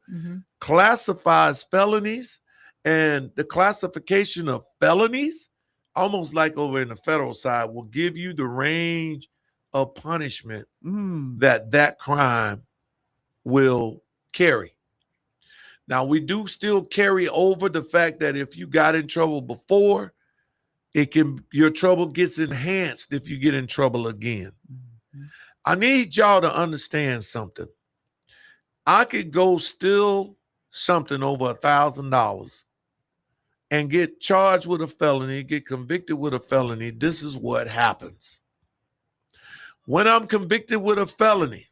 Classifies felonies, and the classification of felonies, almost like over in the federal side, will give you the range of punishment that crime will carry. Now, we do still carry over the fact that if you got in trouble before, your trouble gets enhanced if you get in trouble again. I need y'all to understand something. I could go steal something over $1,000 and get charged with a felony, get convicted with a felony. This is what happens. When I'm convicted with a felony,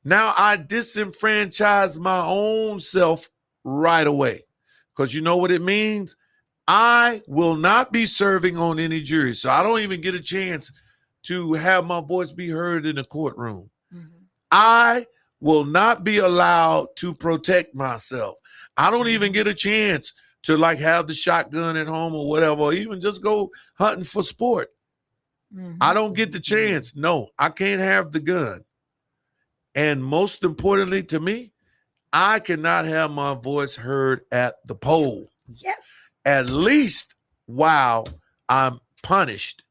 now I disenfranchise my own self right away. Because you know what it means? I will not be serving on any jury. So I don't even get a chance to have my voice be heard in the courtroom. I will not be allowed to protect myself. I don't even get a chance to have the shotgun at home or whatever, or even just go hunting for sport. I don't get the chance. No, I can't have the gun. And most importantly to me, I cannot have my voice heard at the poll.
Yes.
At least while I'm punished.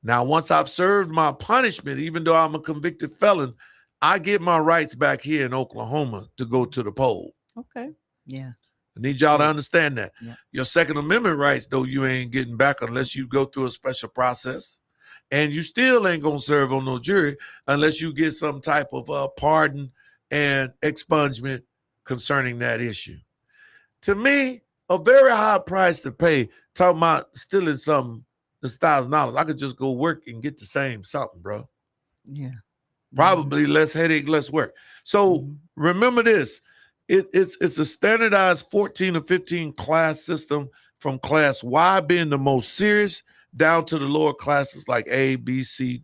Now, once I've served my punishment, even though I'm a convicted felon, I get my rights back here in Oklahoma to go to the poll.
Okay.
Yeah.
I need y'all to understand that.
Yeah.
Your Second Amendment rights, though, you ain't getting back unless you go through a special process. And you still ain't going to serve on no jury unless you get some type of pardon and expungement concerning that issue. To me, a very high price to pay, talking about stealing something that's $1,000. I could just go work and get the same something, bro.
Yeah.
Probably less headache, less work. So remember this. It's a standardized 14 or 15 class system, from class Y being the most serious down to the lower classes like A, B, C,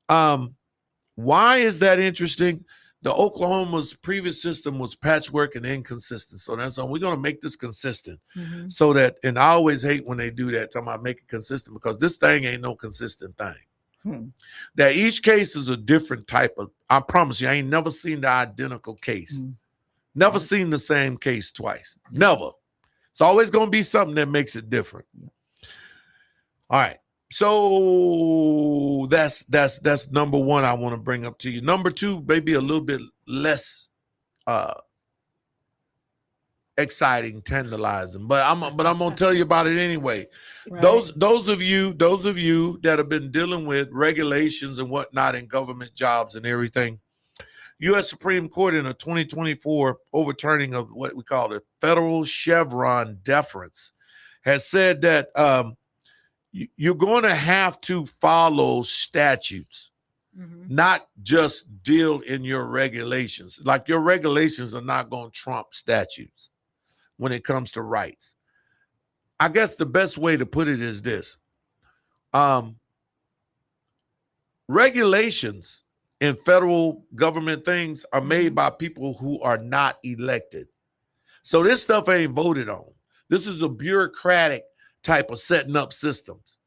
Why is that interesting? The Oklahoma's previous system was patchwork and inconsistent. So that's we're going to make this consistent so that, and I always hate when they do that, talking about make it consistent, because this thing ain't no consistent thing. That each case is a different type of, I promise you, I ain't never seen the identical case. Never seen the same case twice. Never. It's always going to be something that makes it different. All right. So that's number one I want to bring up to you. Number two, maybe a little bit less exciting, tantalizing, but I'm gonna tell you about it anyway. Right. Those of you that have been dealing with regulations and whatnot in government jobs and everything, U.S. Supreme Court in a 2024 overturning of what we call the federal Chevron deference has said that you're going to have to follow statutes, not just deal in your regulations. Like, your regulations are not going to trump statutes when it comes to rights. I guess the best way to put it is this. Regulations in federal government things are made by people who are not elected. So this stuff ain't voted on. This is a bureaucratic type of setting up systems.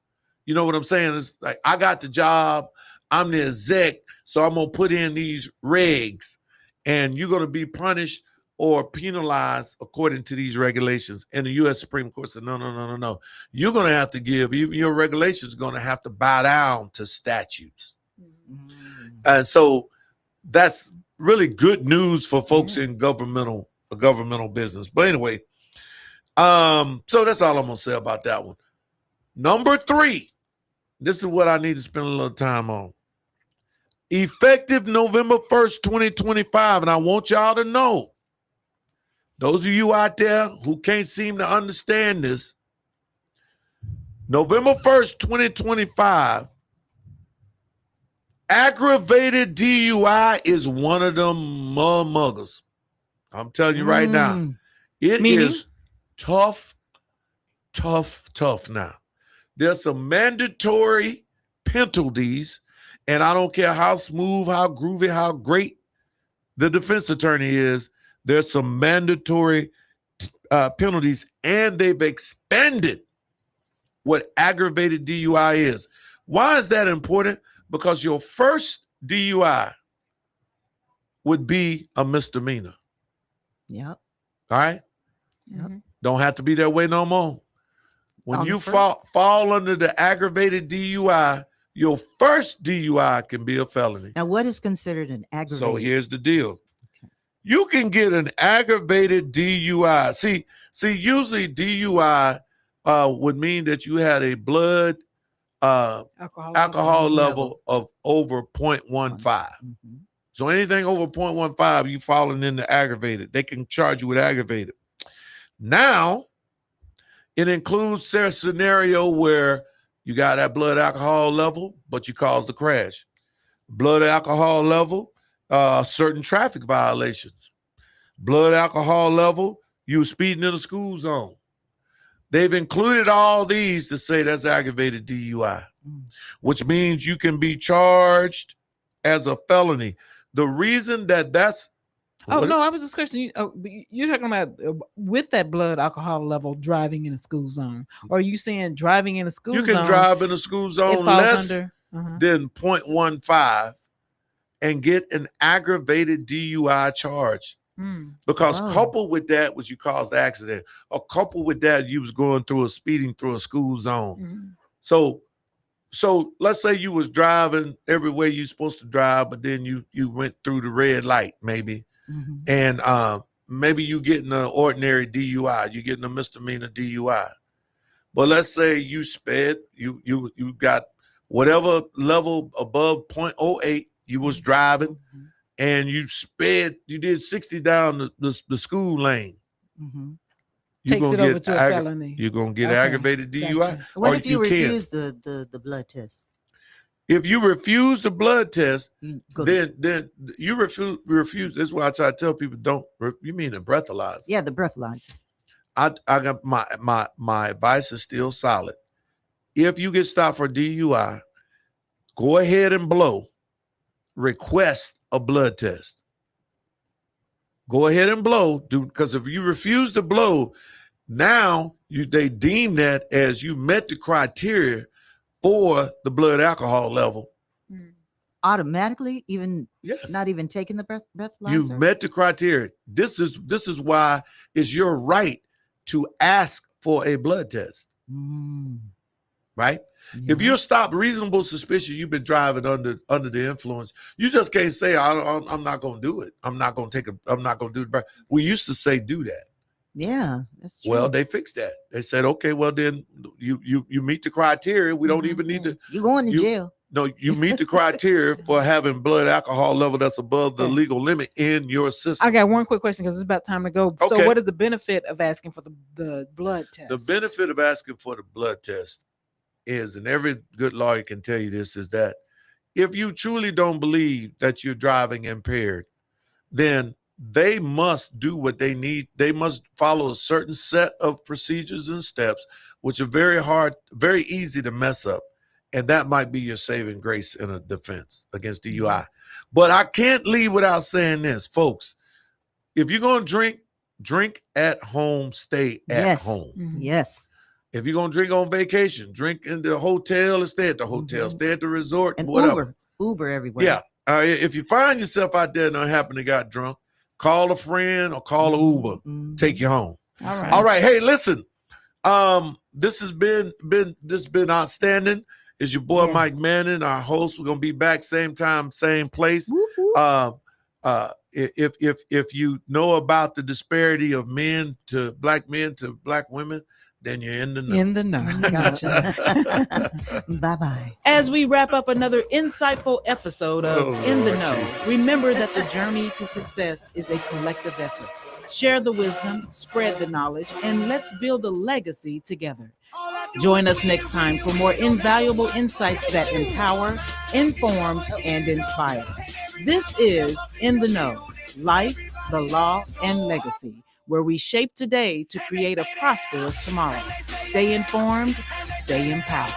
You know what I'm saying? It's like, I got the job, I'm the exec, so I'm going to put in these regs, and you're going to be punished or penalized according to these regulations. And the U.S. Supreme Court said, no. You're going to have to give, even your regulations are going to have to bow down to statutes. And so that's really good news for folks in governmental business. But anyway, so that's all I'm going to say about that one. Number 3, this is what I need to spend a little time on. Effective November 1st, 2025, and I want y'all to know, those of you out there who can't seem to understand this, November 1st, 2025, aggravated DUI is one of them muggers. I'm telling you right now, it is tough now. There's some mandatory penalties, and I don't care how smooth, how groovy, how great the defense attorney is, there's some mandatory penalties, and they've expanded what aggravated DUI is. Why is that important? Because your first DUI would be a misdemeanor.
Yep.
All right?
Yep.
Don't have to be that way no more. When you fall under the aggravated DUI, your first DUI can be a felony.
Now, what is considered an aggravated?
So here's the deal. You can get an aggravated DUI. See, usually DUI would mean that you had a blood alcohol level of over 0.15.
Mm-hmm.
So anything over 0.15, you falling into aggravated. They can charge you with aggravated. Now, it includes a scenario where you got that blood alcohol level, but you caused the crash. Blood alcohol level, certain traffic violations. Blood alcohol level, you were speeding in the school zone. They've included all these to say that's aggravated DUI, which means you can be charged as a felony. The reason that's...
Oh, no, I was just questioning you. You're talking about with that blood alcohol level driving in a school zone. Or are you saying driving in a school zone?
You can drive in a school zone less than 0.15 and get an aggravated DUI charge. Because coupled with that was you caused the accident, or coupled with that you was speeding through a school zone. So let's say you was driving every way you're supposed to drive, but then you went through the red light maybe, and maybe you getting an ordinary DUI, you getting a misdemeanor DUI. But let's say you sped, you got whatever level above 0.08 you was driving. And you sped, you did 60 down the school lane.
Takes it over to a felony.
You're going to get aggravated DUI.
Gotcha. What if you refuse the blood test?
If you refuse the blood test, then you refuse. That's why I try to tell people, you mean the breathalyzer?
Yeah, the breathalyzer.
I got my advice is still solid. If you get stopped for DUI, go ahead and blow. Request a blood test. Go ahead and blow, because if you refuse to blow, now they deem that as you met the criteria for the blood alcohol level.
Automatically, even
yes,
not even taking the breathalyzer.
You met the criteria. This is why it's your right to ask for a blood test. Right? Yeah. If you're stopped reasonable suspicion, you've been driving under the influence, you just can't say, I'm not going to do it. I'm not going to do it. We used to say do that.
Yeah, that's true.
Well, they fixed that. They said, okay, well then you meet the criteria. We don't even need to.
You're going to jail.
No, you meet the criteria for having blood alcohol level that's above the legal limit in your system.
I got one quick question because it's about time to go. Okay. So what is the benefit of asking for the blood test?
The benefit of asking for the blood test is, and every good lawyer can tell you this, is that if you truly don't believe that you're driving impaired, then they must do what they need. They must follow a certain set of procedures and steps, which are very hard, very easy to mess up. And that might be your saving grace in a defense against DUI. But I can't leave without saying this, folks. If you're going to drink at home, stay at home.
Yes.
If you're going to drink on vacation, drink in the hotel or stay at the hotel, stay at the resort,
and
whatever.
Uber everywhere.
Yeah. If you find yourself out there and happen to got drunk, call a friend or call an Uber. Take you home. All right. Hey, listen. This has been outstanding. It's your boy Mike Manning, our host. We're gonna be back same time, same place. If you know about the disparity of black men to black women, then you're in the know.
In the know.
Gotcha. Bye-bye.
As we wrap up another insightful episode of In the Know, remember that the journey to success is a collective effort. Share the wisdom, spread the knowledge, and let's build a legacy together. Join us next time for more invaluable insights that empower, inform, and inspire. This is In the Know, Life, the Law, and Legacy, where we shape today to create a prosperous tomorrow. Stay informed, stay empowered.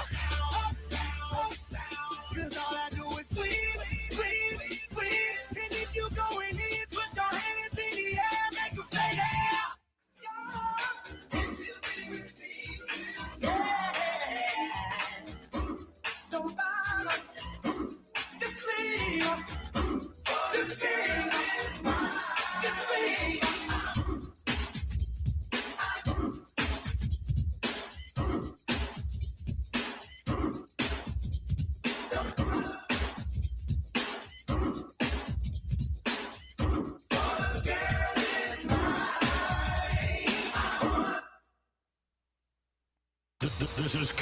This is